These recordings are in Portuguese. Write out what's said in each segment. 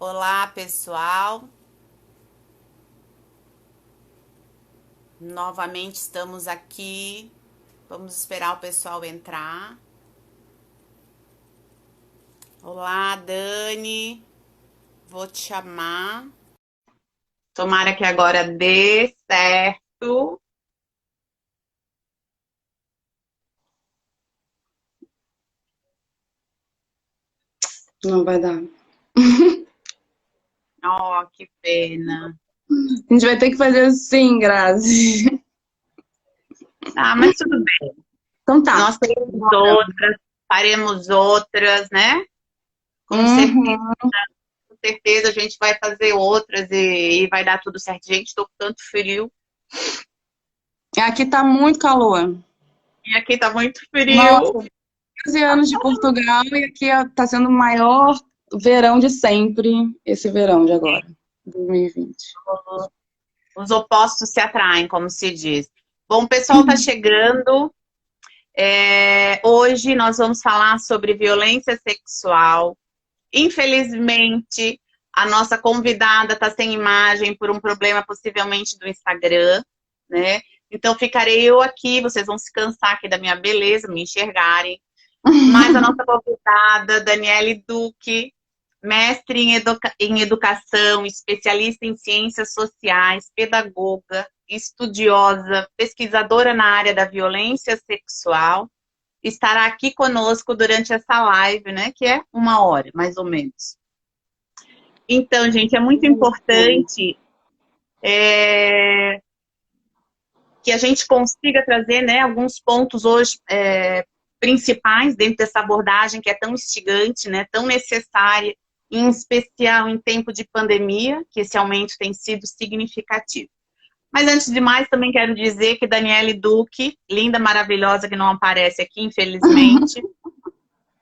Olá, pessoal. Novamente estamos aqui. Vamos esperar o pessoal entrar. Olá, Dani. Vou te chamar. Tomara que agora dê certo. Não vai dar. Oh, que pena. A gente vai ter que fazer assim, Grazi. Ah, mas tudo bem. Então tá. Nós teremos Bora. outras, faremos outras, né? Com certeza, Uhum. com certeza a gente vai fazer outras e vai dar tudo certo. Gente, tô com tanto frio. Aqui tá muito calor. E aqui tá muito frio. Nossa, 15 anos de Portugal e aqui tá sendo o maior verão de sempre, esse verão de agora, 2020. Os opostos se atraem, como se diz. Bom, o pessoal está chegando. Hoje nós vamos falar sobre violência sexual. Infelizmente, a nossa convidada está sem imagem por um problema possivelmente do Instagram, né? Então ficarei eu aqui, vocês vão se cansar aqui da minha beleza, me enxergarem. Mas a nossa convidada, Daniele Duque, mestre em educação, especialista em ciências sociais, pedagoga, estudiosa, pesquisadora na área da violência sexual, estará aqui conosco durante essa live, né, que é 1 hora, mais ou menos. Então, gente, é muito importante que a gente consiga trazer, né, alguns pontos hoje principais dentro dessa abordagem que é tão instigante, né, tão necessária, em especial em tempo de pandemia, que esse aumento tem sido significativo. Mas antes de mais, também quero dizer que Daniele Duque, linda, maravilhosa, que não aparece aqui, infelizmente,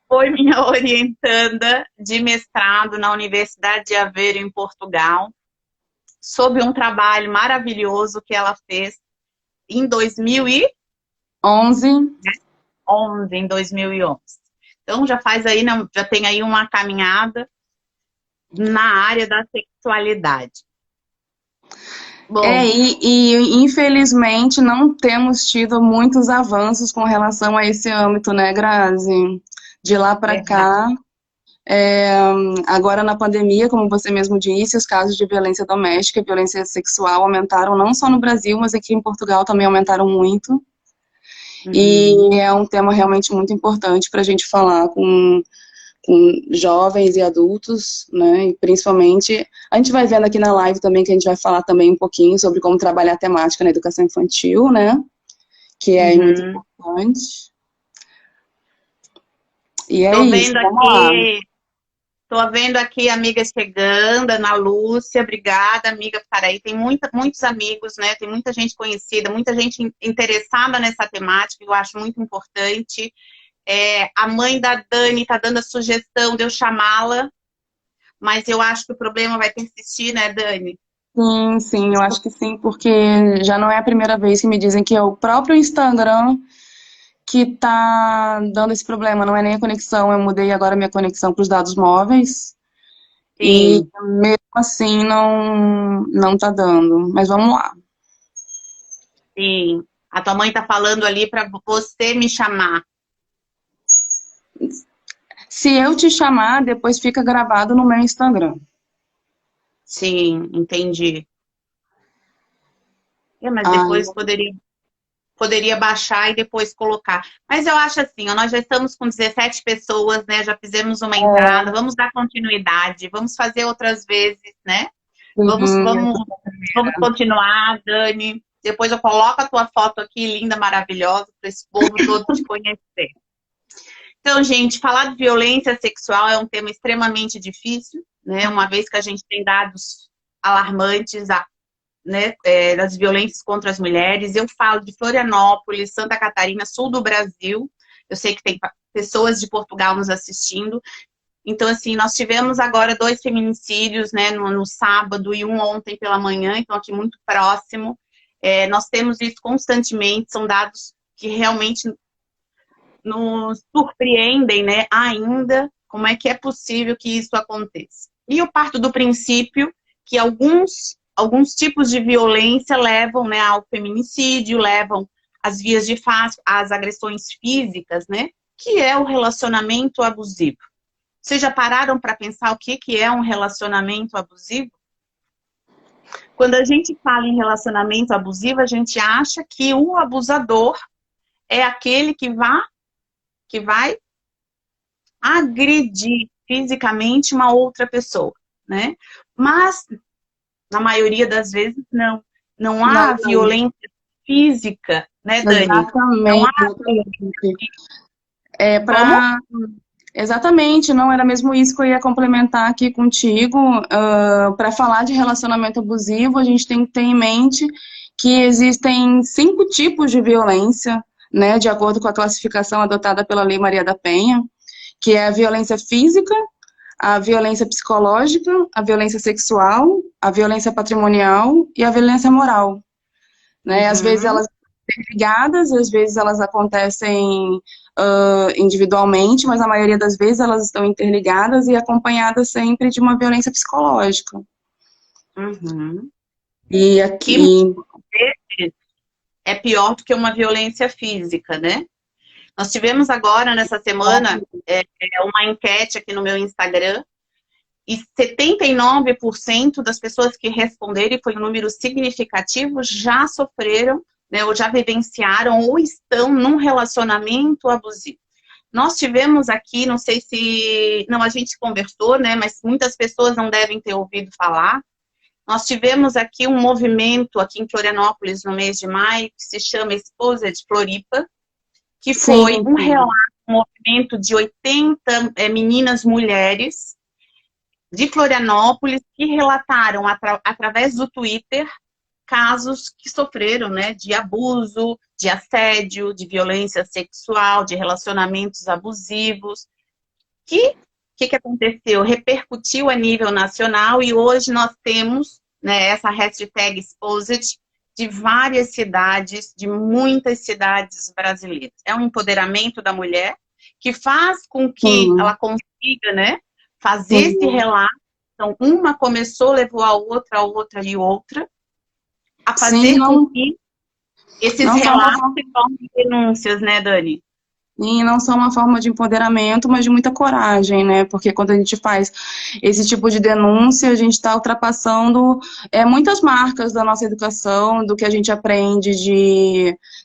foi minha orientanda de mestrado na Universidade de Aveiro, em Portugal, sob um trabalho maravilhoso que ela fez em 2011, 11. em 2011. Então já faz aí, já tem aí uma caminhada na área da sexualidade. Bom, E infelizmente não temos tido muitos avanços com relação a esse âmbito, né, Grazi? De lá para verdade. cá, é, agora na pandemia, como você mesmo disse, os casos de violência doméstica e violência sexual aumentaram não só no Brasil, mas aqui em Portugal também aumentaram muito. Uhum. E é um tema realmente muito importante para a gente falar com jovens e adultos, né? E principalmente, a gente vai vendo aqui na live também que a gente vai falar também um pouquinho sobre como trabalhar a temática na educação infantil, né? Que é muito Uhum. importante. E é Tô isso, vendo vamos lá. aqui, tô vendo aqui amigas chegando, Ana Lúcia, obrigada, amiga, por estar aí. Tem muitos amigos, né? Tem muita gente conhecida, muita gente interessada nessa temática, eu acho muito importante. A mãe da Dani está dando a sugestão de eu chamá-la, mas eu acho que o problema vai persistir, né, Dani? Sim, sim, eu acho que sim, porque já não é a primeira vez que me dizem que é o próprio Instagram que tá dando esse problema, não é nem a conexão, eu mudei agora minha conexão para os dados móveis e Sim, mesmo assim não tá dando. Mas vamos lá. sim. A tua mãe tá falando ali para você me chamar. Se eu te chamar, depois fica gravado no meu Instagram. Sim, entendi. Mas Ai, depois poderia baixar e depois colocar. Mas eu acho assim, ó, nós já estamos com 17 pessoas, né? Já fizemos uma entrada, vamos dar continuidade, vamos fazer outras vezes, né? Vamos, sim, vamos, vamos continuar, Dani. Depois eu coloco a tua foto aqui, linda, maravilhosa, para esse povo todo te conhecer. Então, gente, falar de violência sexual é um tema extremamente difícil, né? Uma vez que a gente tem dados alarmantes, né, das violências contra as mulheres. Eu falo de Florianópolis, Santa Catarina, sul do Brasil. Eu sei que tem pessoas de Portugal nos assistindo. Então, assim, nós tivemos agora 2 feminicídios, né, no sábado e um ontem pela manhã, então aqui muito próximo. Nós temos isso constantemente, são dados que realmente nos surpreendem, né, ainda, como é que é possível que isso aconteça. E eu parto do princípio que alguns tipos de violência levam, né, ao feminicídio, levam às vias de fato, às agressões físicas, né, que é o relacionamento abusivo. Vocês já pararam para pensar o que é um relacionamento abusivo? Quando a gente fala em relacionamento abusivo, a gente acha que o abusador é aquele que vai agredir fisicamente uma outra pessoa, né? Mas, na maioria das vezes, não. Não há violência física, né, Dani? Não há Exatamente. Exatamente, não era mesmo isso que eu ia complementar aqui contigo. Para falar de relacionamento abusivo, a gente tem que ter em mente que existem 5 tipos de violência, né, de acordo com a classificação adotada pela Lei Maria da Penha, que é a violência física, a violência psicológica, a violência sexual, a violência patrimonial e a violência moral. Né? Às vezes elas estão ligadas, às vezes elas acontecem individualmente, mas a maioria das vezes elas estão interligadas e acompanhadas sempre de uma violência psicológica. E aqui é pior do que uma violência física, né? Nós tivemos agora, nessa semana, uma enquete aqui no meu Instagram, e 79% das pessoas que responderam, e foi um número significativo, já sofreram, né, ou já vivenciaram, ou estão num relacionamento abusivo. Nós tivemos aqui, não sei se... Não, a gente conversou, né, mas muitas pessoas não devem ter ouvido falar. Nós tivemos aqui um movimento, aqui em Florianópolis, no mês de maio, que se chama Esposa de Floripa, que foi um relato, um movimento de 80 meninas mulheres de Florianópolis que relataram através do Twitter casos que sofreram, né, de abuso, de assédio, de violência sexual, de relacionamentos abusivos. O que aconteceu? Repercutiu a nível nacional e hoje nós temos, né, essa hashtag Exposed de várias cidades, de muitas cidades brasileiras. É um empoderamento da mulher que faz com que ela consiga, né, fazer esse relato. Então, uma começou, levou a outra e outra, a fazer com que esses relatos se tornem denúncias, né, Dani? E não são uma forma de empoderamento, mas de muita coragem, né? Porque quando a gente faz esse tipo de denúncia, a gente está ultrapassando muitas marcas da nossa educação, do que a gente aprende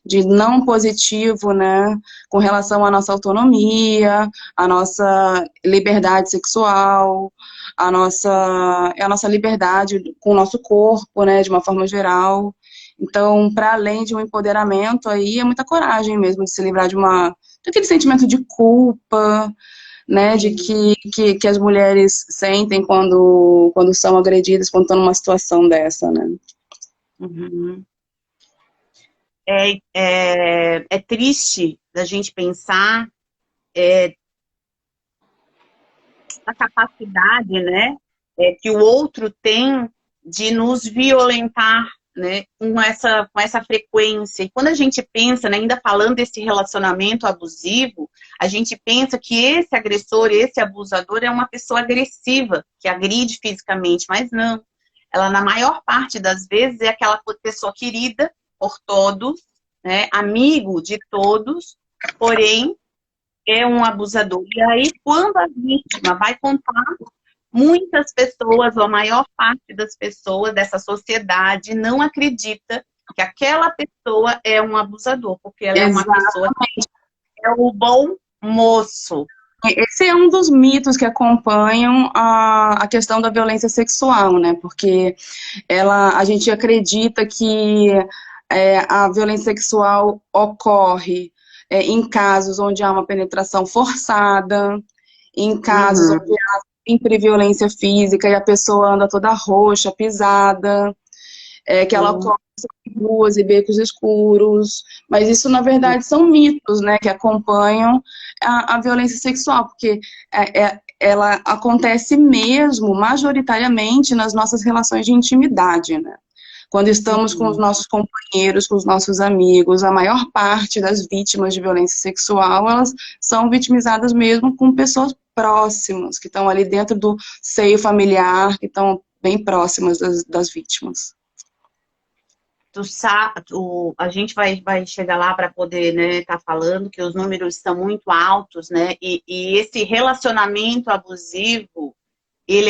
de não positivo, né? Com relação à nossa autonomia, à nossa liberdade sexual, a nossa liberdade com o nosso corpo, né? De uma forma geral. Então, para além de um empoderamento, aí é muita coragem mesmo de se livrar daquele sentimento de culpa, né, de que as mulheres sentem quando são agredidas, quando estão numa situação dessa, né. É triste da gente pensar a capacidade, né, que o outro tem de nos violentar, né, com essa frequência. E quando a gente pensa, né, ainda falando desse relacionamento abusivo, a gente pensa que esse agressor, esse abusador é uma pessoa agressiva, que agride fisicamente, mas não. Ela, na maior parte das vezes, é aquela pessoa querida por todos, né, amigo de todos, porém é um abusador. E aí, quando a vítima vai contar, muitas pessoas, ou a maior parte das pessoas dessa sociedade não acredita que aquela pessoa é um abusador, porque ela é uma pessoa que é o bom moço. Esse é um dos mitos que acompanham a questão da violência sexual, né? Porque a gente acredita que a violência sexual ocorre em casos onde há uma penetração forçada, em casos onde há sempre violência física e a pessoa anda toda roxa, pisada, que ela ocorre em ruas e becos escuros, mas isso na verdade são mitos, né, que acompanham a violência sexual, porque ela acontece mesmo, majoritariamente, nas nossas relações de intimidade, né. Quando estamos com os nossos companheiros, com os nossos amigos, a maior parte das vítimas de violência sexual, elas são vitimizadas mesmo com pessoas próximas, que estão ali dentro do seio familiar, que estão bem próximas das vítimas. A gente vai chegar lá para poder, né, tá falando que os números estão muito altos, né, e esse relacionamento abusivo, ele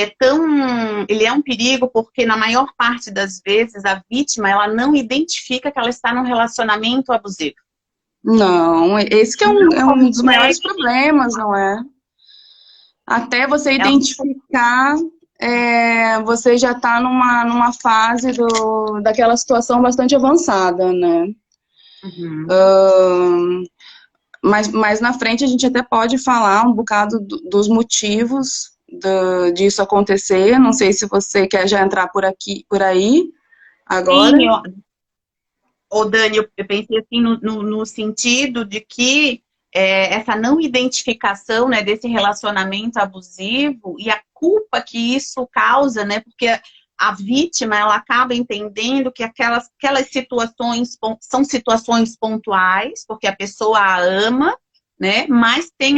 é um perigo porque na maior parte das vezes a vítima, ela não identifica que ela está num relacionamento abusivo. Não, esse que é um dos maiores problemas, não é? Até você identificar, você já está numa fase daquela situação bastante avançada, né? Uhum. Mas na frente a gente até pode falar um bocado dos motivos disso acontecer. Não sei se você quer já entrar por aí, agora. Sim, Dani, eu pensei assim no sentido de que essa não identificação, né, desse relacionamento abusivo e a culpa que isso causa, né, porque a vítima, ela acaba entendendo que aquelas situações são situações pontuais, porque a pessoa a ama, né, mas tem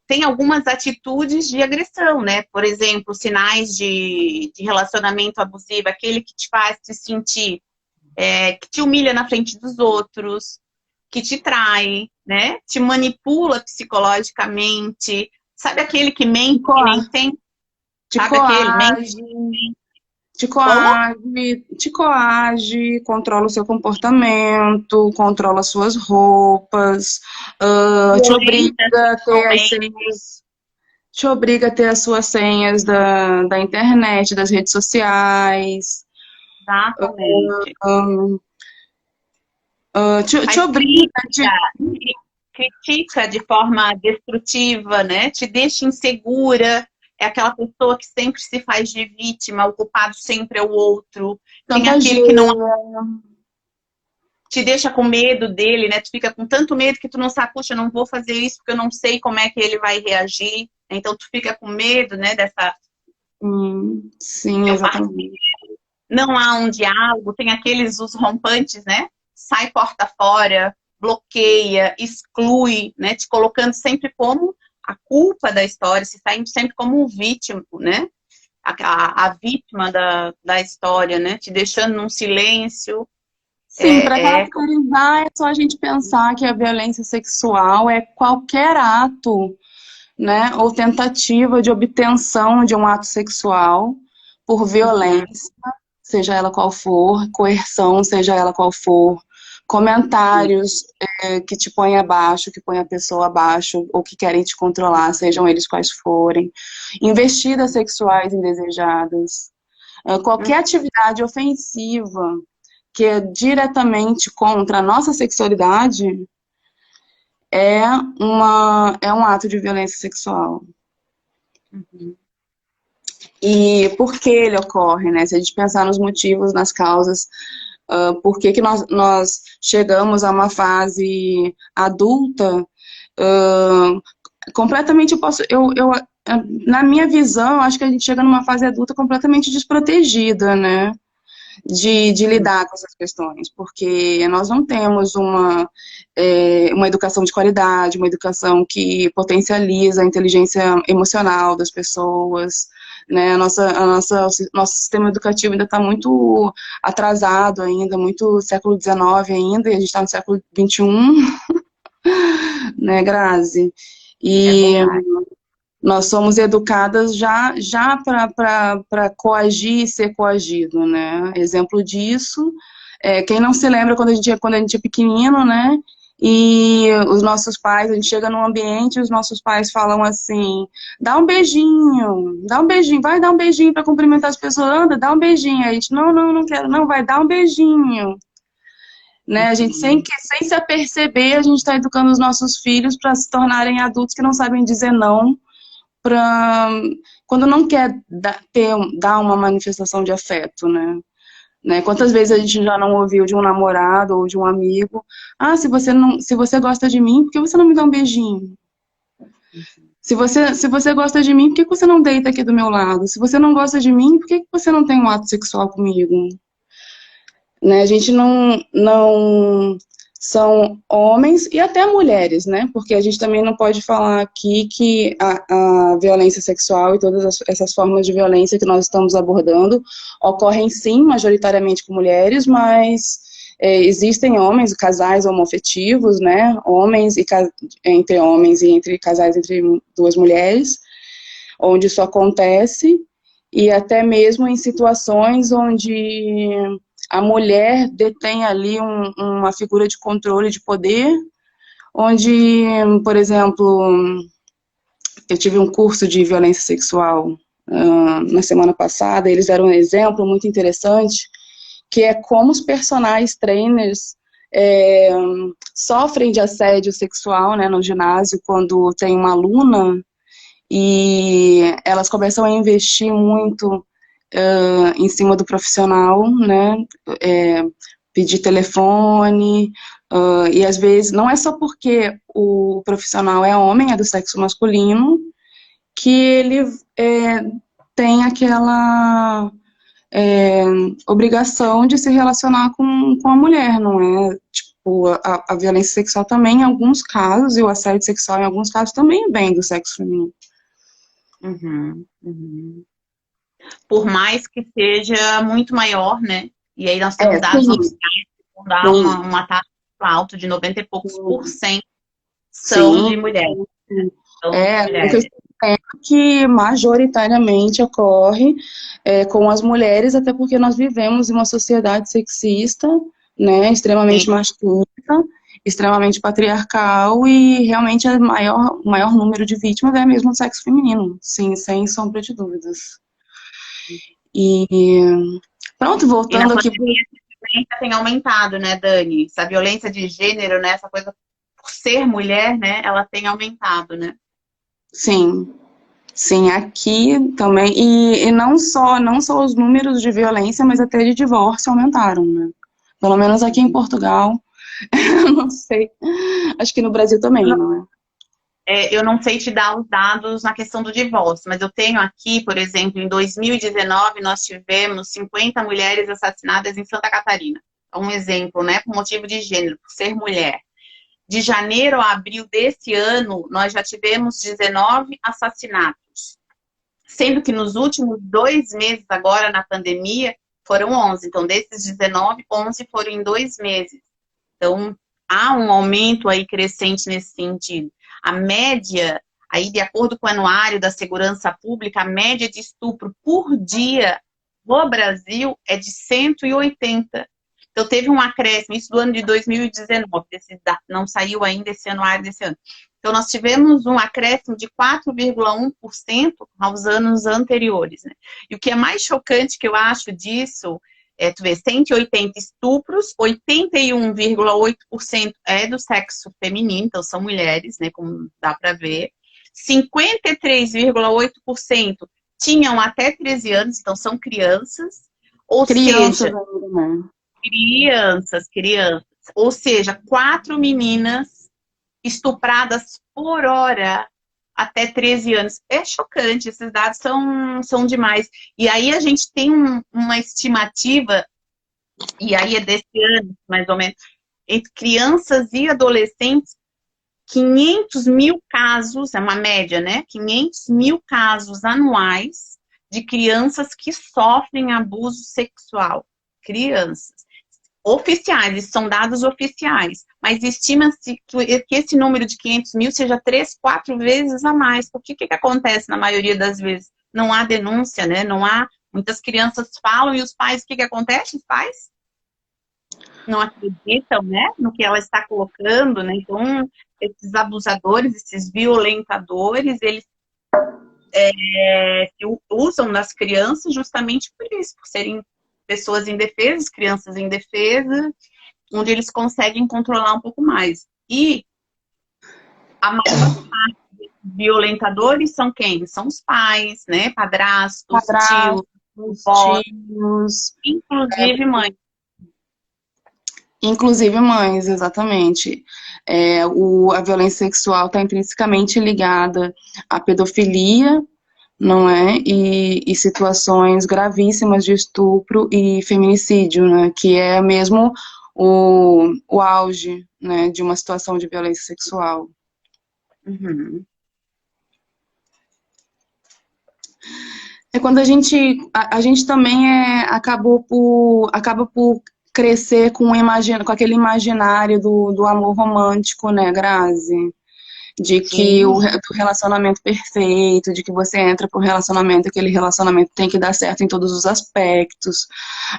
tem algumas atitudes de agressão, né? Por exemplo, sinais de relacionamento abusivo, aquele que te faz se sentir, que te humilha na frente dos outros, que te trai, né? Te manipula psicologicamente. Sabe aquele que mente que nem tem? Sabe aquele? Mente. Te coage, controla o seu comportamento, controla as suas roupas, te obriga a ter as suas senhas da internet, das redes sociais. Exatamente. Te obriga. Critica de forma destrutiva, né? Te deixa insegura. É aquela pessoa que sempre se faz de vítima, o culpado sempre é o outro. Tem aquele que não te deixa com medo dele, né? Tu fica com tanto medo que tu não sabe, puxa, eu não vou fazer isso porque eu não sei como é que ele vai reagir. Então tu fica com medo, né, dessa... Sim, exatamente. Não há um diálogo, tem os rompantes, né? Sai porta fora, bloqueia, exclui, né? Te colocando sempre como a culpa da história, se saindo sempre como um vítima, né? A vítima da história, né? Te deixando num silêncio. Sim, para caracterizar é só a gente pensar que a violência sexual é qualquer ato, né, ou tentativa de obtenção de um ato sexual por violência, seja ela qual for, coerção, seja ela qual for, comentários que te põem abaixo, que põem a pessoa abaixo, ou que querem te controlar, sejam eles quais forem, investidas sexuais indesejadas, qualquer atividade ofensiva que é diretamente contra a nossa sexualidade, é um ato de violência sexual. E por que ele ocorre, né? Se a gente pensar nos motivos, nas causas, por que nós chegamos a uma fase adulta, completamente na minha visão, acho que a gente chega numa fase adulta completamente desprotegida, né? De lidar com essas questões, porque nós não temos uma educação de qualidade, uma educação que potencializa a inteligência emocional das pessoas, né? Nosso sistema educativo ainda está muito atrasado ainda, muito século XIX ainda, e a gente está no século XXI, né, Grazi? E nós somos educadas já para coagir e ser coagido, né? Exemplo disso, quem não se lembra quando a gente é pequenino, né? E os nossos pais, a gente chega num ambiente e os nossos pais falam assim, dá um beijinho, vai dar um beijinho para cumprimentar as pessoas, anda, dá um beijinho. Aí a gente, não quero, não, vai dar um beijinho. Né? A gente, sem se aperceber, a gente está educando os nossos filhos para se tornarem adultos que não sabem dizer não, quando não quer dar uma manifestação de afeto, né? Quantas vezes a gente já não ouviu de um namorado ou de um amigo, se você gosta de mim, por que você não me dá um beijinho? Se você gosta de mim, por que você não deita aqui do meu lado? Se você não gosta de mim, por que você não tem um ato sexual comigo? Né? A gente não são homens e até mulheres, né? Porque a gente também não pode falar aqui que a violência sexual e todas essas formas de violência que nós estamos abordando ocorrem sim, majoritariamente com mulheres, mas existem homens, casais homoafetivos, né? Entre homens e entre casais entre duas mulheres, onde isso acontece, e até mesmo em situações onde a mulher detém ali uma figura de controle, de poder, onde, por exemplo, eu tive um curso de violência sexual na semana passada, eles deram um exemplo muito interessante, que é como os personagens trainers sofrem de assédio sexual, né, no ginásio, quando tem uma aluna, e elas começam a investir muito em cima do profissional, né, pedir telefone, e às vezes não é só porque o profissional é homem, é do sexo masculino, que ele tem aquela obrigação de se relacionar com a mulher, não é? Tipo, a violência sexual também, em alguns casos, e o assédio sexual, em alguns casos, também vem do sexo feminino. Uhum, uhum. Por mais que seja muito maior, né? E aí nós temos dados oficiais que vão dar uma taxa alta de 90 e poucos % são de mulheres. São de mulheres. Que majoritariamente ocorre com as mulheres, até porque nós vivemos em uma sociedade sexista, né, extremamente machista, extremamente patriarcal, e realmente o maior número de vítimas é mesmo o sexo feminino, sim, sem sombra de dúvidas. E pronto, voltando aqui. A tem aumentado, né, Dani? Essa violência de gênero, né, essa coisa por ser mulher, né, ela tem aumentado, né? Sim. Sim, aqui também, e não só os números de violência, mas até de divórcio aumentaram, né? Pelo menos aqui em Portugal, eu não sei, acho que no Brasil também, não é? Eu não sei te dar os dados na questão do divórcio, mas eu tenho aqui, por exemplo, em 2019, nós tivemos 50 mulheres assassinadas em Santa Catarina. Um exemplo, né, por motivo de gênero, por ser mulher. De janeiro a abril desse ano, nós já tivemos 19 assassinatos. Sendo que nos últimos 2 meses, agora na pandemia, foram 11. Então, desses 19, 11 foram em 2 meses. Então, há um aumento aí crescente nesse sentido. A média, aí de acordo com o Anuário da Segurança Pública, a média de estupro por dia no Brasil é de 180. Então, teve um acréscimo, isso do ano de 2019, não saiu ainda esse anuário desse ano. Então, nós tivemos um acréscimo de 4,1% aos anos anteriores, né? E o que é mais chocante que eu acho disso tu vê, 180 estupros, 81,8% é do sexo feminino, então são mulheres, né, como dá para ver. 53,8% tinham até 13 anos, então são crianças. Ou seja, crianças. Ou seja, 4 meninas estupradas por hora até 13 anos. É chocante, esses dados são demais. E aí a gente tem uma estimativa, e aí é desse ano, mais ou menos, entre crianças e adolescentes, 500 mil casos, é uma média, né? 500 mil casos anuais de crianças que sofrem abuso sexual. Crianças. Oficiais, isso são dados oficiais, mas estima-se que esse número de 500 mil seja 3, 4 vezes a mais. Porque o que acontece na maioria das vezes? Não há denúncia, né? Não há, muitas crianças falam e os pais, o que acontece? Os pais não acreditam, né, no que ela está colocando, né? Então, esses abusadores, esses violentadores, eles usam nas crianças justamente por isso, por serem pessoas indefesas, crianças indefesas, onde eles conseguem controlar um pouco mais. E a maior parte dos violentadores são quem? São os pais, né? Padrastos, tios, tios, inclusive mãe. Inclusive mães, exatamente. A violência sexual está intrinsecamente ligada à pedofilia, não é? E situações gravíssimas de estupro e feminicídio, né? Que é mesmo o auge, né, de uma situação de violência sexual. Uhum. É quando a gente também acaba por crescer com com aquele imaginário do amor romântico, né, Grazi? De que do relacionamento perfeito, de que você entra pro relacionamento, aquele relacionamento tem que dar certo em todos os aspectos.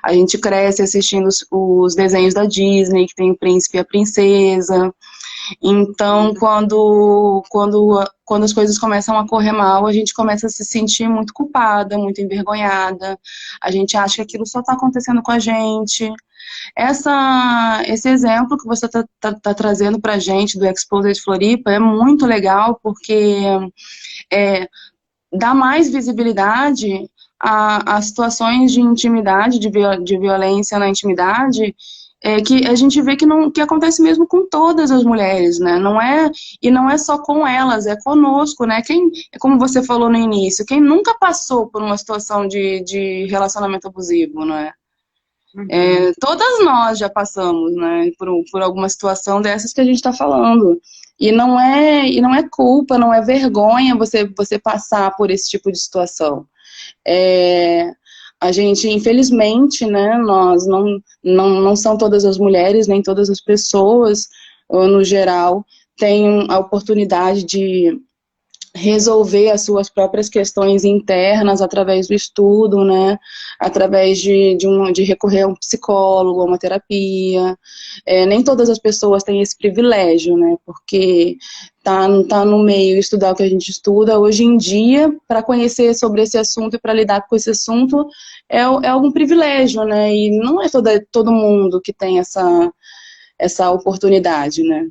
A gente cresce assistindo os desenhos da Disney, que tem o príncipe e a princesa. Então, quando as coisas começam a correr mal, a gente começa a se sentir muito culpada, muito envergonhada. A gente acha que aquilo só está acontecendo com a gente. Esse exemplo que você tá trazendo para a gente do Exposed Floripa é muito legal, porque dá mais visibilidade a situações de intimidade, de violência na intimidade, que a gente vê que acontece mesmo com todas as mulheres, né? E não é só com elas, é conosco, né? Como você falou no início, quem nunca passou por uma situação de relacionamento abusivo, não é? Todas nós já passamos, né, por alguma situação dessas que a gente está falando. E não é culpa, não é vergonha você passar por esse tipo de situação. A gente, infelizmente, né, nós não são todas as mulheres, nem todas as pessoas, no geral, têm a oportunidade de resolver as suas próprias questões internas através do estudo, né, através de recorrer a um psicólogo, a uma terapia. Nem todas as pessoas têm esse privilégio, né, porque tá no meio estudar o que a gente estuda hoje em dia, para conhecer sobre esse assunto e para lidar com esse assunto é algum privilégio, né, e não é todo mundo que tem essa oportunidade, né.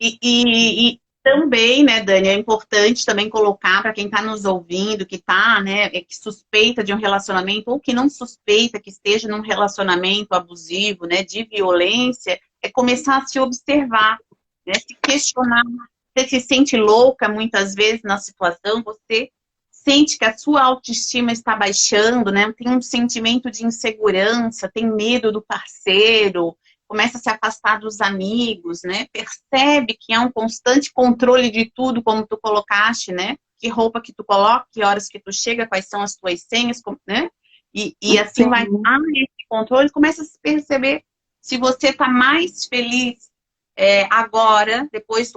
E também, né, Dani, é importante também colocar para quem está nos ouvindo, que está, né, que suspeita de um relacionamento ou que não suspeita que esteja num relacionamento abusivo, né, de violência, é começar a se observar, né, se questionar. Você se sente louca muitas vezes na situação, você sente que a sua autoestima está baixando, né, tem um sentimento de insegurança, tem medo do parceiro, começa a se afastar dos amigos, né? Percebe que há um constante controle de tudo, como tu colocaste, né? Que roupa que tu coloca, que horas que tu chega, quais são as tuas senhas, né? E assim vai dar esse controle, começa a se perceber se você está mais feliz agora, depois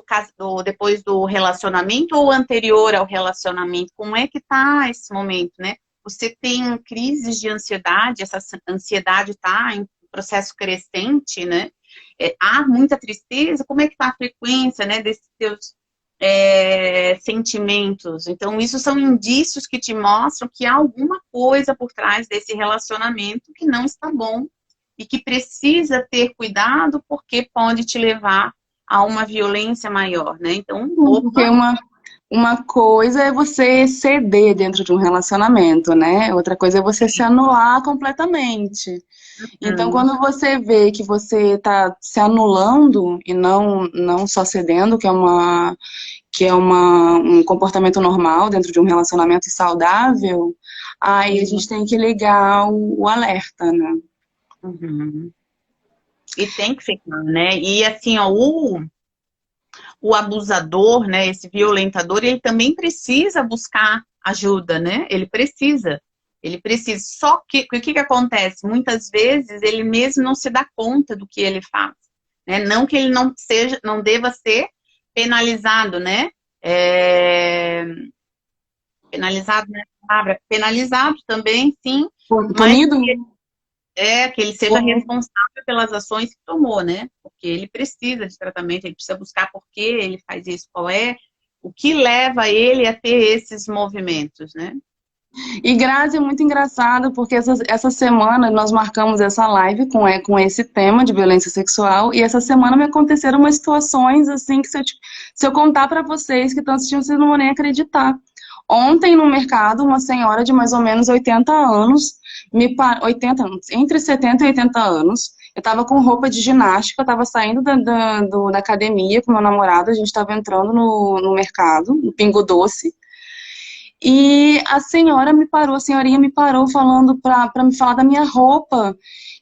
do relacionamento ou anterior ao relacionamento. Como é que tá esse momento, né? Você tem crises de ansiedade, essa ansiedade está em processo crescente, né? Há muita tristeza, como é que está a frequência, né, desses teus sentimentos? Então, isso são indícios que te mostram que há alguma coisa por trás desse relacionamento que não está bom e que precisa ter cuidado porque pode te levar a uma violência maior, né? Então, porque uma coisa é você ceder dentro de um relacionamento, né? Outra coisa é você se anular completamente. Então, quando você vê que você está se anulando e não só cedendo, que é um comportamento normal dentro de um relacionamento saudável, aí a gente tem que ligar o alerta, né? Uhum. E tem que ficar, né? E assim, ó, o abusador, né, esse violentador, ele também precisa buscar ajuda, né? Ele precisa. Só que o que acontece? Muitas vezes ele mesmo não se dá conta do que ele faz, né? Não que ele não deva ser penalizado, né? Penalizado, né? Penalizado também, sim. Punido? Que ele seja responsável pelas ações que tomou, né? Porque ele precisa de tratamento, ele precisa buscar por que ele faz isso, o que leva ele a ter esses movimentos, né? E Grazi, é muito engraçado, porque essa semana nós marcamos essa live com esse tema de violência sexual, e essa semana me aconteceram umas situações assim que se eu contar para vocês que estão assistindo, vocês não vão nem acreditar. Ontem no mercado, uma senhora de mais ou menos 80 anos, entre 70 e 80 anos, Eu tava com roupa de ginástica, eu tava saindo da academia com meu namorado, a gente tava entrando no mercado, no Pingo Doce, e a senhora me parou, a senhorinha me parou falando pra me falar da minha roupa,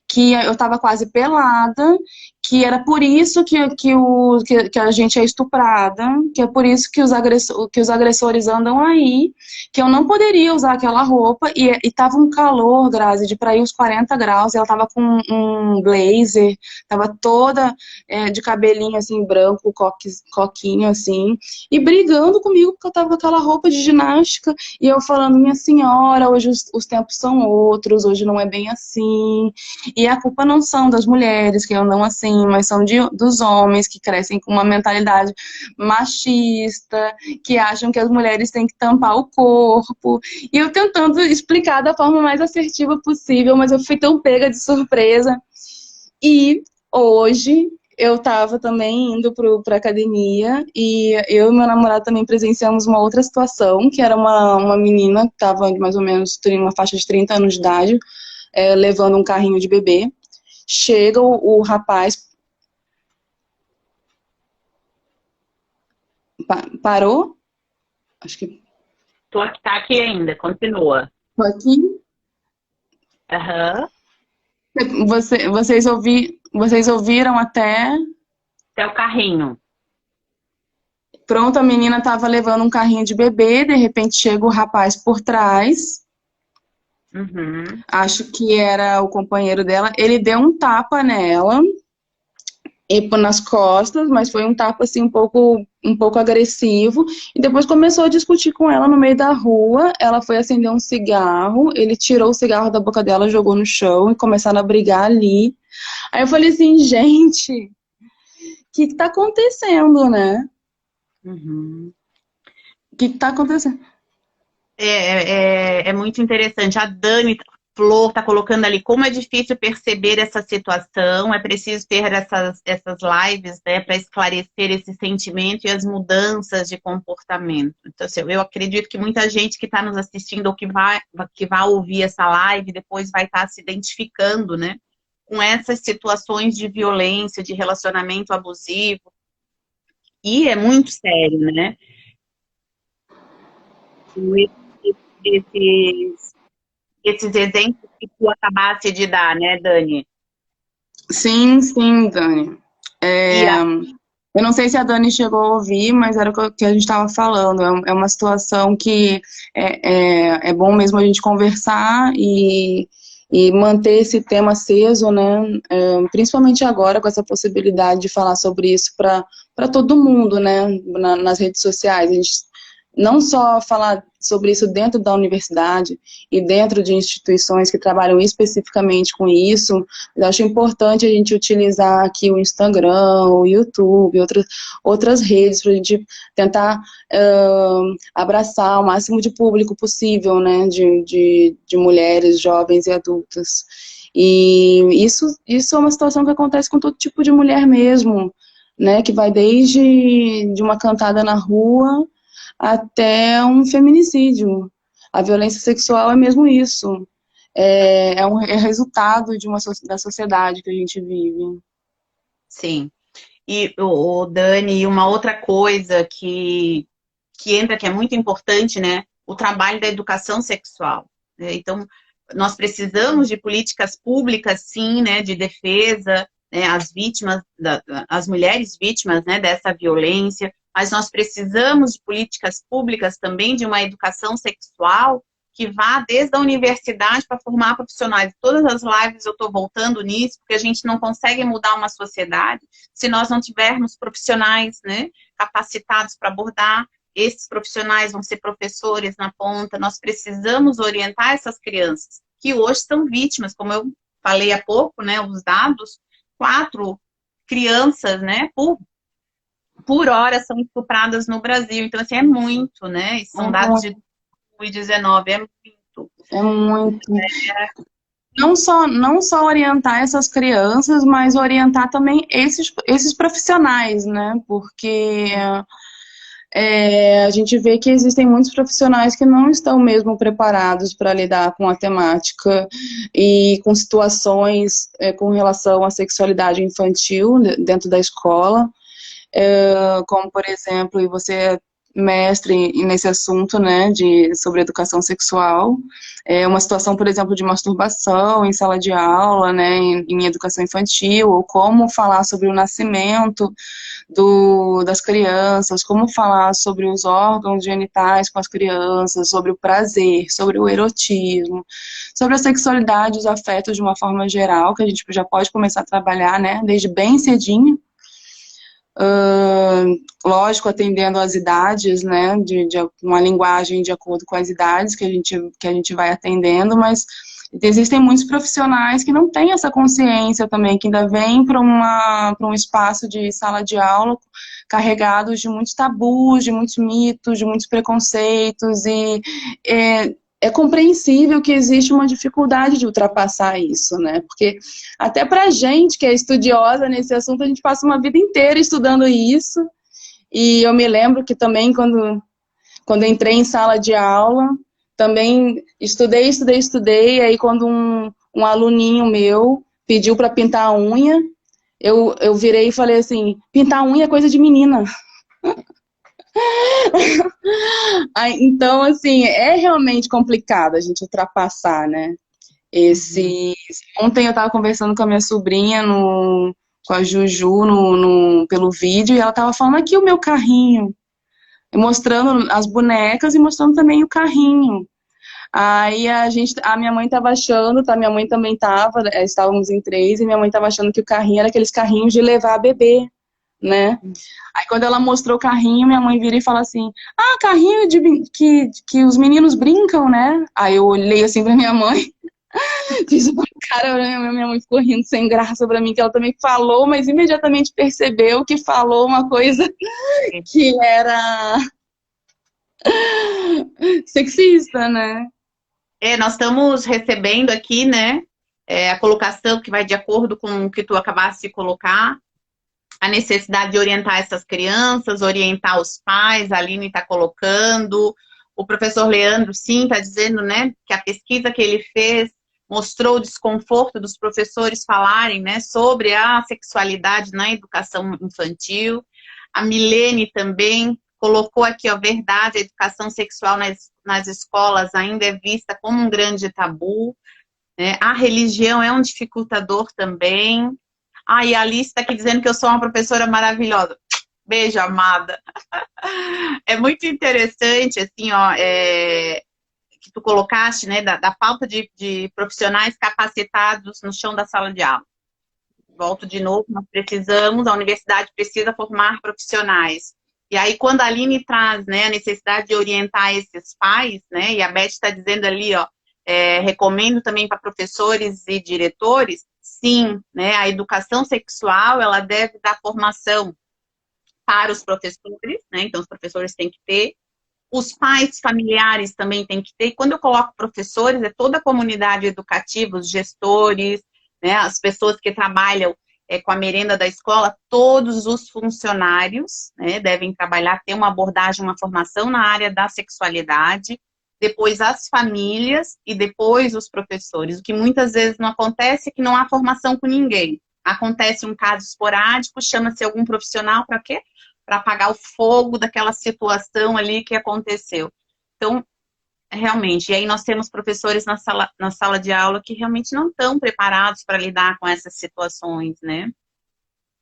que eu estava quase pelada, que era por isso que a gente é estuprada, que é por isso que os agressores andam aí, que eu não poderia usar aquela roupa, e tava um calor, Grazi, de para ir uns 40 graus, e ela tava com um blazer, tava toda de cabelinho assim, branco, coquinho assim, e brigando comigo porque eu tava com aquela roupa de ginástica, e eu falando, minha senhora, hoje os tempos são outros, hoje não é bem assim, e a culpa não são das mulheres que andam assim, mas são dos homens que crescem com uma mentalidade machista, que acham que as mulheres têm que tampar o corpo. E eu tentando explicar da forma mais assertiva possível, mas eu fui tão pega de surpresa. E hoje eu estava também indo para academia e eu e meu namorado também presenciamos uma outra situação, que era uma menina que estava mais ou menos em uma faixa de 30 anos de idade, levando um carrinho de bebê. Chega o rapaz... Parou? Acho que... Tá aqui ainda, continua. Tô aqui. Aham. Vocês ouviram até... Até o carrinho. Pronto, a menina estava levando um carrinho de bebê, de repente chega o rapaz por trás... Uhum. Acho que era o companheiro dela. Ele deu um tapa nela e nas costas, mas foi um tapa assim um pouco agressivo. E depois começou a discutir com ela no meio da rua. Ela foi acender um cigarro, ele tirou o cigarro da boca dela, jogou no chão e começaram a brigar ali. Aí eu falei assim, gente, o que tá acontecendo, né? Uhum. O que tá acontecendo? É muito interessante. A Dani Flor está colocando ali como é difícil perceber essa situação. É preciso ter essas lives, né, para esclarecer esse sentimento e as mudanças de comportamento. Então, assim, eu acredito que muita gente que está nos assistindo ou que vai ouvir essa live depois vai estar se identificando, né, com essas situações de violência, de relacionamento abusivo. E é muito sério, né? Esses exemplos que tu acabaste de dar, né, Dani? Sim, sim, Dani. E Eu não sei se a Dani chegou a ouvir, mas era o que a gente estava falando. É uma situação que é bom mesmo a gente conversar e manter esse tema aceso, né? Principalmente agora com essa possibilidade de falar sobre isso para todo mundo, né? Nas redes sociais. A gente não só falar sobre isso dentro da universidade e dentro de instituições que trabalham especificamente com isso, eu acho importante a gente utilizar aqui o Instagram, o YouTube, outras redes para a gente tentar abraçar o máximo de público possível, né, de mulheres, jovens e adultas. E isso é uma situação que acontece com todo tipo de mulher mesmo, né, que vai desde de uma cantada na rua até um feminicídio. A violência sexual é mesmo isso. É resultado da sociedade que a gente vive. sim. E o Dani, uma outra coisa que entra, que é muito importante, né? O trabalho da educação sexual. Né? Então, nós precisamos de políticas públicas, sim, né? De defesa, né? As mulheres vítimas, né? Dessa violência. Mas nós precisamos de políticas públicas também, de uma educação sexual que vá desde a universidade para formar profissionais. Todas as lives eu estou voltando nisso, porque a gente não consegue mudar uma sociedade se nós não tivermos profissionais, né, capacitados para abordar. Esses profissionais vão ser professores na ponta. Nós precisamos orientar essas crianças, que hoje são vítimas, como eu falei há pouco, né, os dados, 4 crianças, né, por hora são estupradas no Brasil. Então, assim, é muito, né? E são dados de 2019, é muito. É muito. Não só orientar essas crianças, mas orientar também esses profissionais, né? Porque a gente vê que existem muitos profissionais que não estão mesmo preparados para lidar com a temática e com situações com relação à sexualidade infantil dentro da escola, como, por exemplo, e você é mestre nesse assunto, né, sobre educação sexual, uma situação, por exemplo, de masturbação em sala de aula, né, em educação infantil, ou como falar sobre o nascimento das crianças, como falar sobre os órgãos genitais com as crianças, sobre o prazer, sobre o erotismo, sobre a sexualidade, os afetos de uma forma geral, que a gente já pode começar a trabalhar, né, desde bem cedinho. Lógico, atendendo às idades, né, de uma linguagem de acordo com as idades que a gente vai atendendo, mas existem muitos profissionais que não têm essa consciência também, que ainda vêm para um espaço de sala de aula carregados de muitos tabus, de muitos mitos, de muitos preconceitos, e é compreensível que existe uma dificuldade de ultrapassar isso, né? Porque até pra gente que é estudiosa nesse assunto, a gente passa uma vida inteira estudando isso. E eu me lembro que também quando entrei em sala de aula, também estudei, aí quando um aluninho meu pediu para pintar a unha, eu virei e falei assim, pintar a unha é coisa de menina. Então, assim, é realmente complicado a gente ultrapassar, né? Ontem eu estava conversando com a minha sobrinha, com a Juju, pelo vídeo, e ela estava falando aqui o meu carrinho, mostrando as bonecas e mostrando também o carrinho. Aí a minha mãe estava achando, minha mãe também estava, estávamos em 3, e minha mãe estava achando que o carrinho era aqueles carrinhos de levar bebê, né? Aí quando ela mostrou o carrinho, minha mãe vira e fala assim, carrinho que os meninos brincam, né? Aí eu olhei assim pra minha mãe, fiz uma cara, minha mãe ficou rindo sem graça pra mim, que ela também falou, mas imediatamente percebeu que falou uma coisa que era sexista, né? Nós estamos recebendo aqui, né, a colocação que vai de acordo com o que tu acabaste de colocar, a necessidade de orientar essas crianças, orientar os pais, a Aline está colocando, o professor Leandro, sim, está dizendo, né, que a pesquisa que ele fez mostrou o desconforto dos professores falarem, né, sobre a sexualidade na educação infantil. A Milene também colocou aqui, ó, verdade, a educação sexual nas escolas ainda é vista como um grande tabu, né? A religião é um dificultador também. E a Alice está aqui dizendo que eu sou uma professora maravilhosa. Beijo, amada. É muito interessante, assim, ó, que tu colocaste, né, da falta de profissionais capacitados no chão da sala de aula. Volto de novo, a universidade precisa formar profissionais. E aí, quando a Aline traz, né, a necessidade de orientar esses pais, né, e a Beth está dizendo ali, ó, recomendo também para professores e diretores, sim, né, a educação sexual, ela deve dar formação para os professores, né, então os professores têm que ter, os pais familiares também têm que ter, e quando eu coloco professores, é toda a comunidade educativa, os gestores, né, as pessoas que trabalham com a merenda da escola, todos os funcionários, né, devem trabalhar, ter uma abordagem, uma formação na área da sexualidade, depois as famílias e depois os professores. O que muitas vezes não acontece é que não há formação com ninguém. Acontece um caso esporádico, chama-se algum profissional para quê? Para apagar o fogo daquela situação ali que aconteceu. Então, realmente, e aí nós temos professores na sala de aula que realmente não estão preparados para lidar com essas situações, né?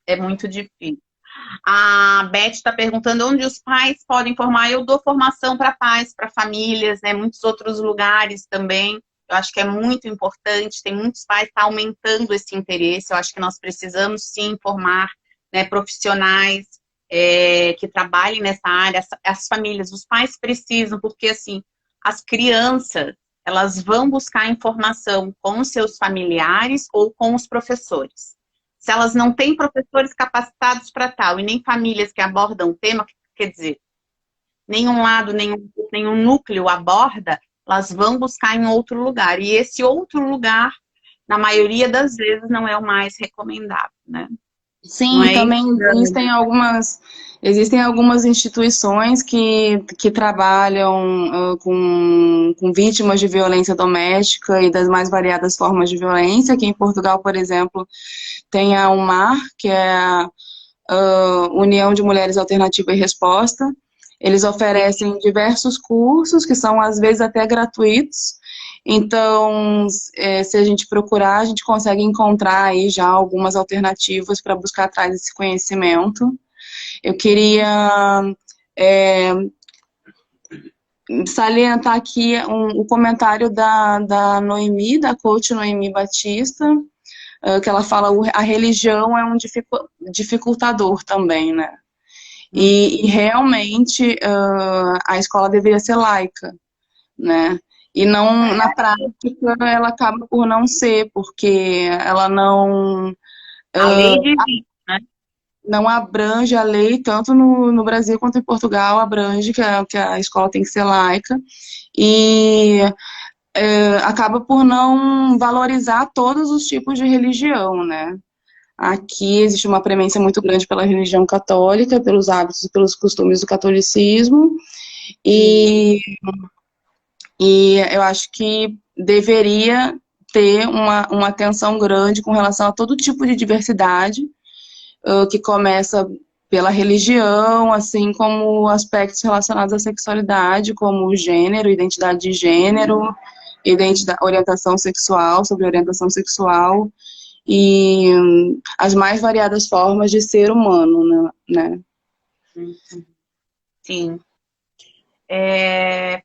É muito difícil. A Beth está perguntando onde os pais podem formar. Eu dou formação para pais, para famílias, né? Muitos outros lugares também. Eu acho que é muito importante. Tem muitos pais que estão aumentando esse interesse. Eu acho que nós precisamos sim formar, né, profissionais que trabalhem nessa área. As famílias, os pais precisam, porque assim, as crianças, elas vão buscar informação com seus familiares ou com os professores. Se elas não têm professores capacitados para tal e nem famílias que abordam o tema, quer dizer, nenhum lado, nenhum núcleo aborda, elas vão buscar em outro lugar. E esse outro lugar, na maioria das vezes, não é o mais recomendável, né? não Sim, é isso? também existem algumas instituições que trabalham com vítimas de violência doméstica e das mais variadas formas de violência. Aqui em Portugal, por exemplo, tem a UMAR, que é a União de Mulheres Alternativa e Resposta. Eles oferecem diversos cursos, que são às vezes até gratuitos. Então, se a gente procurar, a gente consegue encontrar aí já algumas alternativas para buscar atrás desse conhecimento. Eu queria é, salientar aqui o comentário da Noemi, da coach Noemi Batista, que ela fala a religião é um dificultador também, né? E realmente a escola deveria ser laica, né? E não, na prática, ela acaba por não ser, porque ela A lei divina, né? não abrange a lei, tanto no Brasil quanto em Portugal, abrange que a escola tem que ser laica, e acaba por não valorizar todos os tipos de religião, né? Aqui existe uma premência muito grande pela religião católica, pelos hábitos e pelos costumes do catolicismo, e, e eu acho que deveria ter uma atenção grande com relação a todo tipo de diversidade, que começa pela religião, assim como aspectos relacionados à sexualidade, como o gênero, identidade de gênero, orientação sexual, sobre orientação sexual, e as mais variadas formas de ser humano, né? Sim. É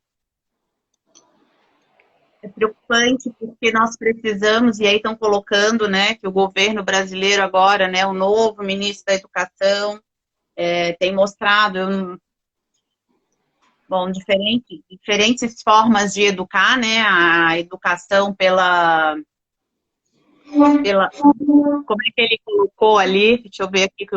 preocupante porque nós precisamos, e aí estão colocando, né, que o governo brasileiro agora, né, o novo ministro da Educação, tem mostrado, bom, diferentes formas de educar, né, a educação como é que ele colocou ali, deixa eu ver aqui que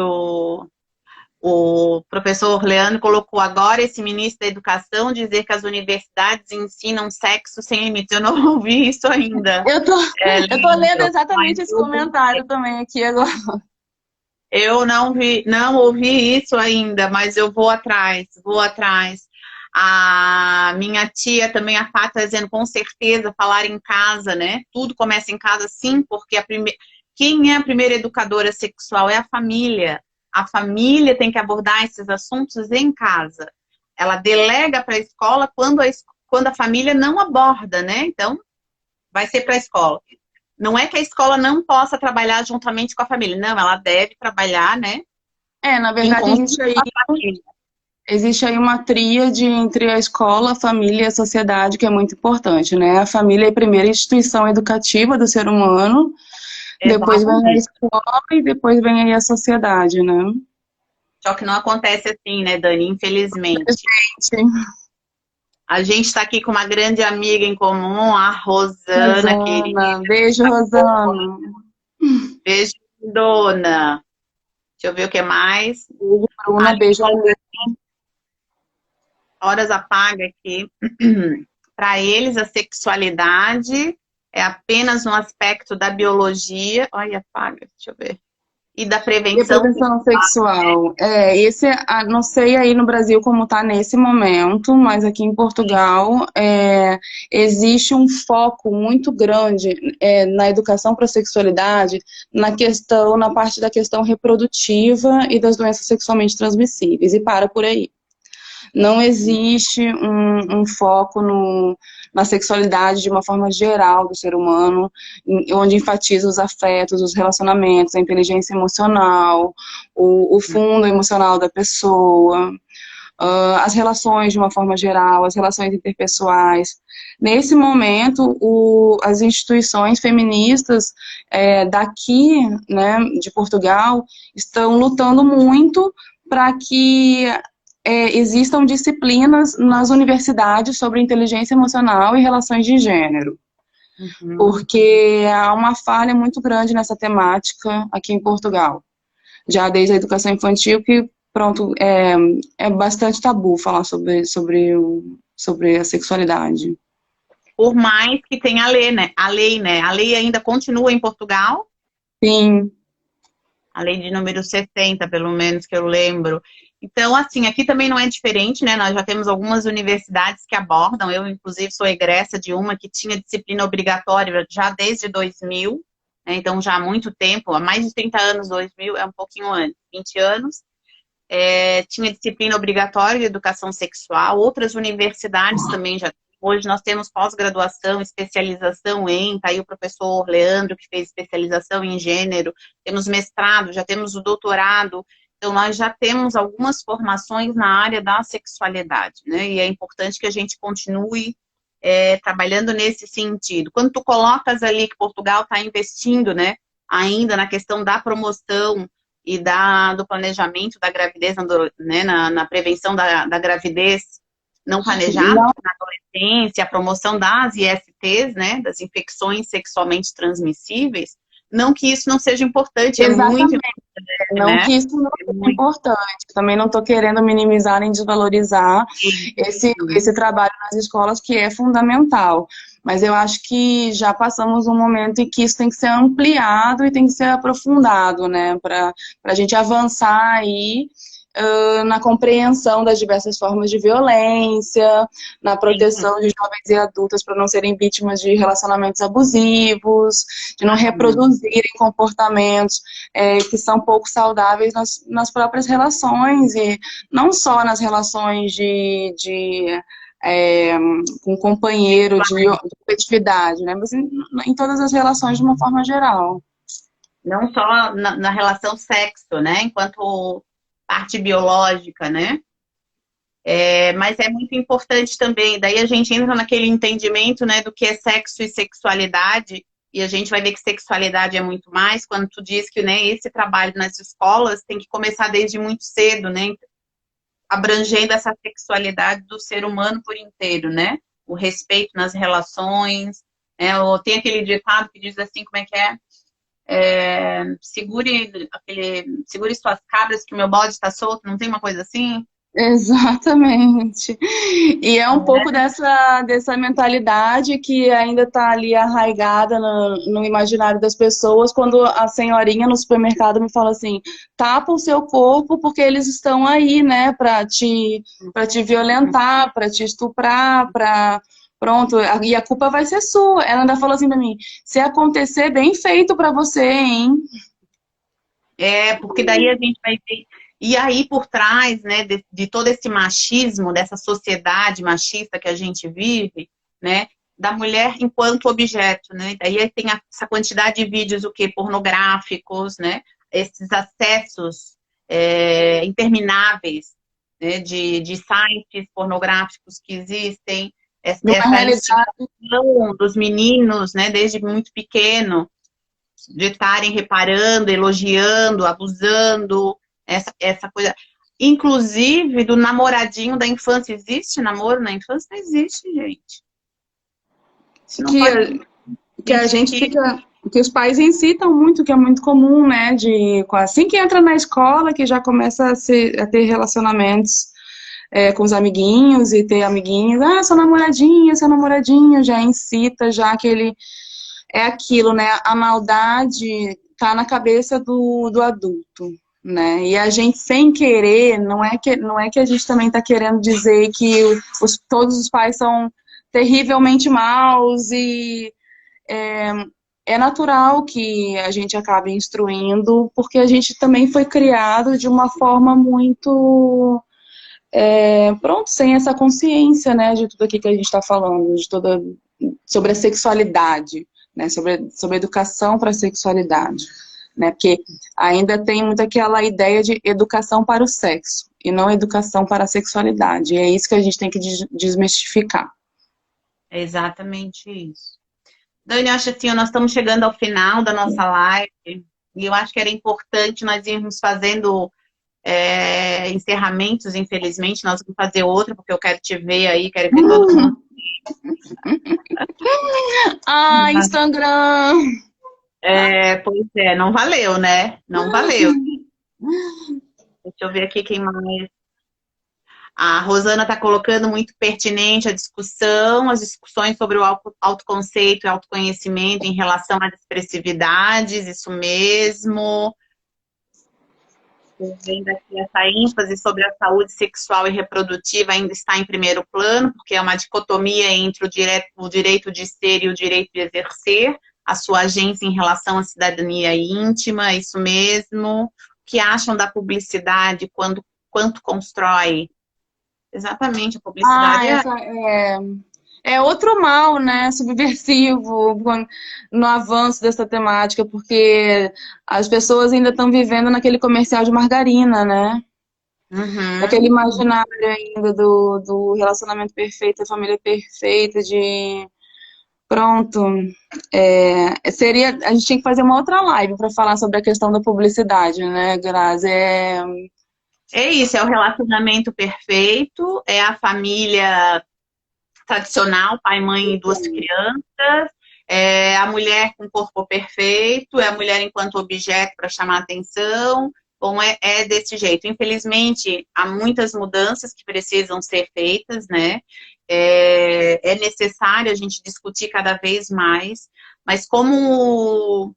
o professor Leandro colocou agora, esse ministro da Educação, dizer que as universidades ensinam sexo sem limites. Eu não ouvi isso ainda. Eu tô lendo exatamente Mas esse comentário também aqui agora. eu não ouvi isso ainda, mas eu vou atrás, vou atrás. A minha tia também, a Fá, está dizendo, com certeza, falar em casa, né? Tudo começa em casa, sim, porque quem é a primeira educadora sexual é a família. A família tem que abordar esses assuntos em casa. Ela delega para a escola quando a família não aborda, né? Então, vai ser para a escola. Não é que a escola não possa trabalhar juntamente com a família. Não, ela deve trabalhar, né? Na verdade, existe aí uma tríade entre a escola, a família e a sociedade que é muito importante, né? A família é a primeira instituição educativa do ser humano, depois vem a escola e depois vem aí a sociedade, né? Só que não acontece assim, né, Dani? Infelizmente. A gente está aqui com uma grande amiga em comum, a Rosana, querida. Beijo, Rosana. Beijo, dona. Deixa eu ver o que mais. Beijo, Bruna. Beijo, Alex. Horas apaga aqui. Para eles, a sexualidade é apenas um aspecto da biologia. Olha, apaga, deixa eu ver. E da prevenção sexual. Não sei aí no Brasil como está nesse momento, mas aqui em Portugal existe um foco muito grande na educação para a sexualidade, na parte da questão reprodutiva e das doenças sexualmente transmissíveis, e para por aí. Não existe um foco na sexualidade de uma forma geral do ser humano, onde enfatiza os afetos, os relacionamentos, a inteligência emocional, o fundo emocional da pessoa, as relações de uma forma geral, as relações interpessoais. Nesse momento, as instituições feministas daqui, né, de Portugal, estão lutando muito para que existam disciplinas nas universidades sobre inteligência emocional e relações de gênero. Porque há uma falha muito grande nessa temática aqui em Portugal. Já desde a educação infantil, que, pronto, é bastante tabu falar sobre a sexualidade. Por mais que tenha a lei, né? A lei ainda continua em Portugal? Sim. a lei de número 60, pelo menos, que eu lembro. Então, assim, aqui também não é diferente, né? Nós já temos algumas universidades que abordam. Eu, inclusive, sou egressa de uma que tinha disciplina obrigatória já desde 2000, né? Então, já há muito tempo, há mais de 30 anos, 2000 é um pouquinho antes, 20 anos. Tinha disciplina obrigatória de educação sexual. Outras universidades também já. Hoje nós temos pós-graduação, especialização em, tá aí o professor Leandro, que fez especialização em gênero, temos mestrado, já temos o doutorado. Então, nós já temos algumas formações na área da sexualidade, né? E é importante que a gente continue trabalhando nesse sentido. Quando tu colocas ali que Portugal está investindo, né, ainda na questão da promoção e do planejamento da gravidez, né, na prevenção da gravidez não planejada, Não, na adolescência, a promoção das ISTs, né, das infecções sexualmente transmissíveis, não que isso não seja importante, é muito exatamente. importante, Não né? que isso não É seja muito importante. Também não estou querendo minimizar nem desvalorizar esse trabalho nas escolas, que é fundamental. Mas eu acho que já passamos um momento em que isso tem que ser ampliado e tem que ser aprofundado, né? Para a gente avançar aí na compreensão das diversas formas de violência, na proteção de jovens e adultas para não serem vítimas de relacionamentos abusivos, de não reproduzirem comportamentos que são pouco saudáveis nas próprias relações, e não só nas relações com companheiro de afetividade, né? Mas em todas as relações de uma forma geral. não só na relação sexo, né, enquanto parte biológica, né? Mas é muito importante também, daí a gente entra naquele entendimento, né, do que é sexo e sexualidade, e a gente vai ver que sexualidade é muito mais, quando tu diz que, né, esse trabalho nas escolas tem que começar desde muito cedo, né, abrangendo essa sexualidade do ser humano por inteiro, né, o respeito nas relações, ou tem aquele ditado que diz assim, como é que é? Segure suas cabras que o meu bode está solto, não tem uma coisa assim? Exatamente. E é um pouco dessa mentalidade que ainda está ali arraigada no imaginário das pessoas, quando a senhorinha no supermercado me fala assim, tapa o seu corpo porque eles estão aí, né, para te violentar, para te estuprar, pronto, e a culpa vai ser sua. Ela ainda falou assim para mim, se acontecer, bem feito para você, hein? Porque daí a gente vai ver. E aí, por trás, né, de todo esse machismo, dessa sociedade machista que a gente vive, né, da mulher enquanto objeto, né? Daí tem essa quantidade de vídeos, pornográficos, né? Esses acessos intermináveis, né, de sites pornográficos que existem, Numa essa realidade. instigação dos meninos, né, desde muito pequeno, de estarem reparando, elogiando, abusando, essa coisa. Inclusive, do namoradinho da infância. Existe namoro na infância? Não existe, gente. Não pode... Que a gente fica... Que os pais incitam muito, que é muito comum, né? Assim que entra na escola, que já começa a ter relacionamentos com os amiguinhos e ter amiguinhos. Ah, seu namoradinho, já incita, já aquele... É aquilo, né? A maldade tá na cabeça do adulto, né? E a gente, sem querer, não é que a gente também tá querendo dizer que todos os pais são terrivelmente maus, e é natural que a gente acabe instruindo, porque a gente também foi criado de uma forma muito... sem essa consciência, né, de tudo aqui que a gente está falando, sobre a sexualidade, né, sobre a educação para a sexualidade, né, porque ainda tem muito aquela ideia de educação para o sexo, e não educação para a sexualidade, e é isso que a gente tem que desmistificar. É exatamente isso. Dani, eu acho assim, nós estamos chegando ao final da nossa live, e eu acho que era importante nós irmos fazendo encerramentos. Infelizmente, nós vamos fazer outra, porque eu quero te ver aí, quero ver todo mundo. Instagram! Pois é, não valeu, né? Não valeu. Deixa eu ver aqui quem mais. A Rosana está colocando muito pertinente a discussão, as discussões sobre o autoconceito e autoconhecimento em relação às expressividades, isso mesmo. vendo aqui essa ênfase sobre a saúde sexual e reprodutiva ainda está em primeiro plano, porque é uma dicotomia entre o direito de ser e o direito de exercer, a sua agência em relação à cidadania íntima, isso mesmo. O que acham da publicidade quanto constrói? Exatamente, a publicidade é outro mal, né, subversivo no avanço dessa temática, porque as pessoas ainda estão vivendo naquele comercial de margarina, né? Naquele imaginário ainda do relacionamento perfeito, da família perfeita, de pronto. A gente tinha que fazer uma outra live para falar sobre a questão da publicidade, né, Grazi? É isso, é o relacionamento perfeito, é a família tradicional, pai, mãe e duas crianças, é a mulher com corpo perfeito, é a mulher enquanto objeto para chamar atenção. Bom, é desse jeito. Infelizmente, há muitas mudanças que precisam ser feitas, né? É necessário a gente discutir cada vez mais, mas como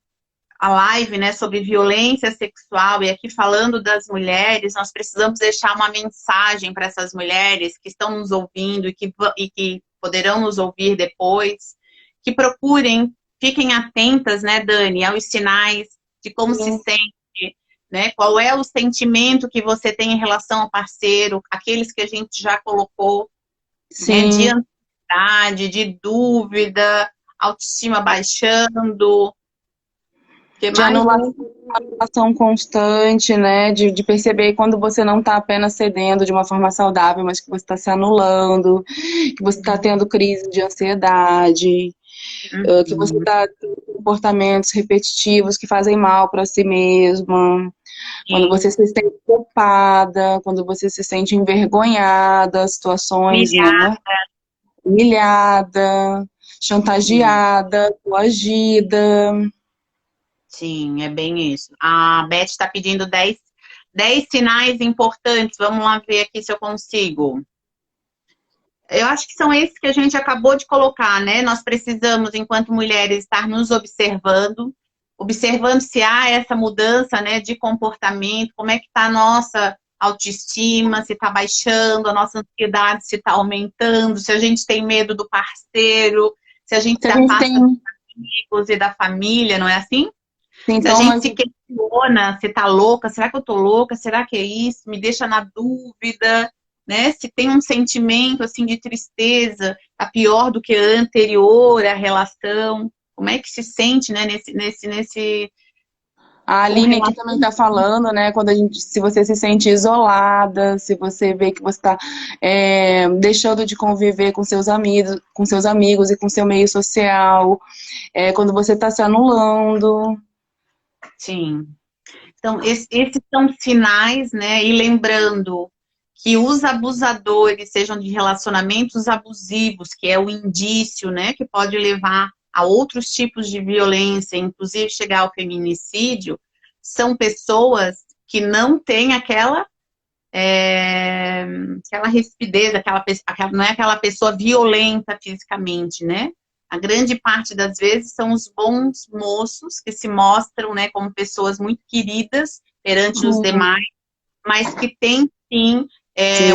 a live, né, sobre violência sexual, e aqui falando das mulheres, nós precisamos deixar uma mensagem para essas mulheres que estão nos ouvindo e que poderão nos ouvir depois, que procurem, fiquem atentas, né, Dani, aos sinais de como se sente, né, qual é o sentimento que você tem em relação ao parceiro, aqueles que a gente já colocou, né, de ansiedade, de dúvida, autoestima baixando, de anulação constante, né? De perceber quando você não está apenas cedendo de uma forma saudável, mas que você está se anulando, que você está tendo crise de ansiedade, que você está tendo comportamentos repetitivos que fazem mal para si mesma, quando você se sente culpada, quando você se sente envergonhada, situações, né? Humilhada, chantageada, coagida. Sim, é bem isso. A Beth está pedindo 10 sinais importantes. Vamos lá ver aqui se eu consigo. Eu acho que são esses que a gente acabou de colocar, né? Nós precisamos, enquanto mulheres, estar nos observando se há essa mudança, né, de comportamento, como é que está a nossa autoestima, se está baixando, a nossa ansiedade se está aumentando, se a gente tem medo do parceiro, se a gente se afasta dos amigos e da família, não é assim? Então, se a gente se questiona se tá louca, será que eu tô louca? Será que é isso? Me deixa na dúvida, né? Se tem um sentimento assim de tristeza, tá pior do que a anterior, a relação. Como é que se sente, né, nesse... A Aline aqui também está falando, né, se você se sente isolada, se você vê que você está deixando de conviver com seus amigos e com seu meio social, quando você está se anulando. Sim. Então, esses são sinais, né, e lembrando que os abusadores, sejam de relacionamentos abusivos, que é o indício, né, que pode levar a outros tipos de violência, inclusive chegar ao feminicídio, são pessoas que não têm aquela rispidez, não é aquela pessoa violenta fisicamente, né? A grande parte das vezes são os bons moços que se mostram, né, como pessoas muito queridas perante os demais, mas que têm, sim,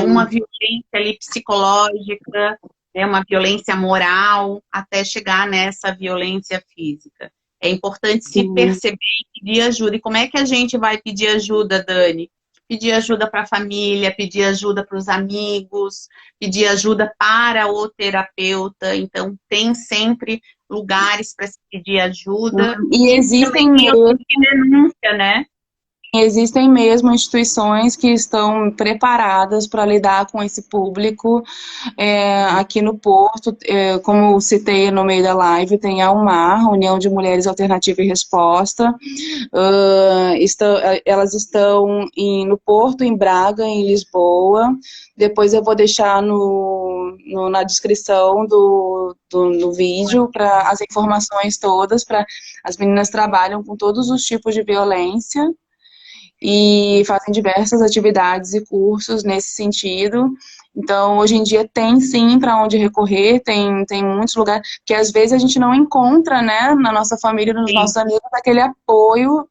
uma violência ali psicológica, uma violência moral, até chegar nessa violência física. É importante se perceber e pedir ajuda. E como é que a gente vai pedir ajuda, Dani? Pedir ajuda para a família, pedir ajuda para os amigos, pedir ajuda para o terapeuta. Então, tem sempre lugares para se pedir ajuda. E existem denúncia, né? Existem mesmo instituições que estão preparadas para lidar com esse público. Aqui no Porto, como citei no meio da live, tem a UMAR, União de Mulheres Alternativa e Resposta. Elas estão no Porto, em Braga, em Lisboa. Depois eu vou deixar na descrição do vídeo para as informações todas. As meninas trabalham com todos os tipos de violência e fazem diversas atividades e cursos nesse sentido. Então, hoje em dia tem sim para onde recorrer, tem muitos lugares, que às vezes a gente não encontra, né, na nossa família, nos Sim, nossos amigos, aquele apoio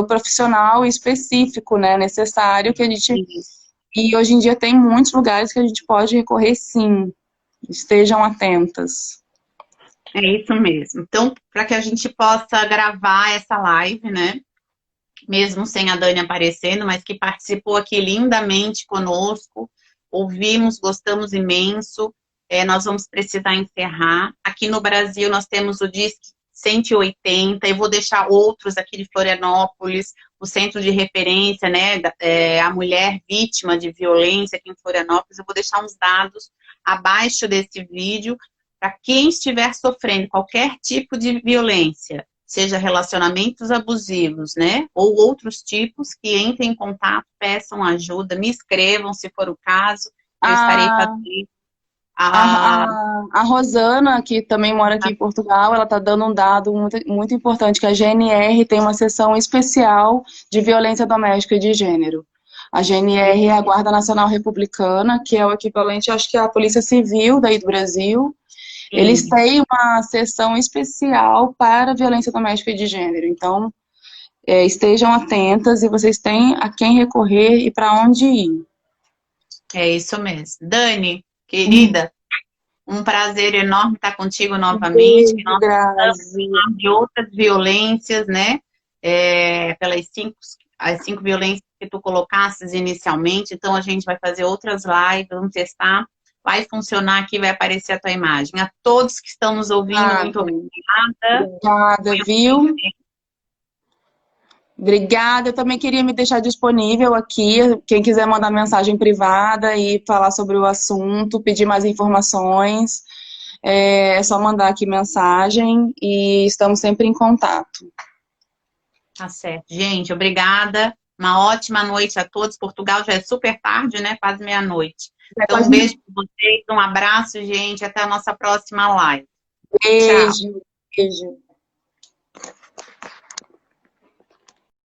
profissional específico, né, necessário que a gente... sim. E hoje em dia tem muitos lugares que a gente pode recorrer sim. Estejam atentas. É isso mesmo. Então, para que a gente possa gravar essa live, né? Mesmo sem a Dani aparecendo, mas que participou aqui lindamente conosco. Ouvimos, gostamos imenso. Nós vamos precisar encerrar. Aqui no Brasil, nós temos o Disque 180. Eu vou deixar outros aqui de Florianópolis, o centro de referência, né? A mulher vítima de violência aqui em Florianópolis. Eu vou deixar uns dados abaixo desse vídeo para quem estiver sofrendo qualquer tipo de violência, seja relacionamentos abusivos, né? Ou outros tipos, que entrem em contato, peçam ajuda, me escrevam se for o caso, eu estarei A, fazendo a, a... a Rosana, que também mora aqui em Portugal, ela está dando um dado muito importante, que a GNR tem uma seção especial de violência doméstica e de gênero. A GNR é a Guarda Nacional Republicana, que é o equivalente, acho que é a Polícia Civil daí do Brasil. Eles Sim, têm uma seção especial para violência doméstica e de gênero. Então, estejam atentas e vocês têm a quem recorrer e para onde ir. é isso mesmo. Dani, querida, um prazer enorme estar contigo novamente, que Beijo, nós estamos Grazi. falando de outras violências, né? As cinco violências que tu colocasses inicialmente, então a gente vai fazer outras lives, vamos testar, vai funcionar aqui, vai aparecer a tua imagem. A todos que estão nos ouvindo, muito obrigada. Obrigada, viu? Obrigada. Eu também queria me deixar disponível aqui. Quem quiser mandar mensagem privada e falar sobre o assunto, pedir mais informações, é só mandar aqui mensagem e estamos sempre em contato. Tá certo. Gente, obrigada. Uma ótima noite a todos. Portugal já é super tarde, né? Quase meia-noite. Então, um beijo para vocês, um abraço, gente. Até a nossa próxima live. Tchau. Beijo, beijo.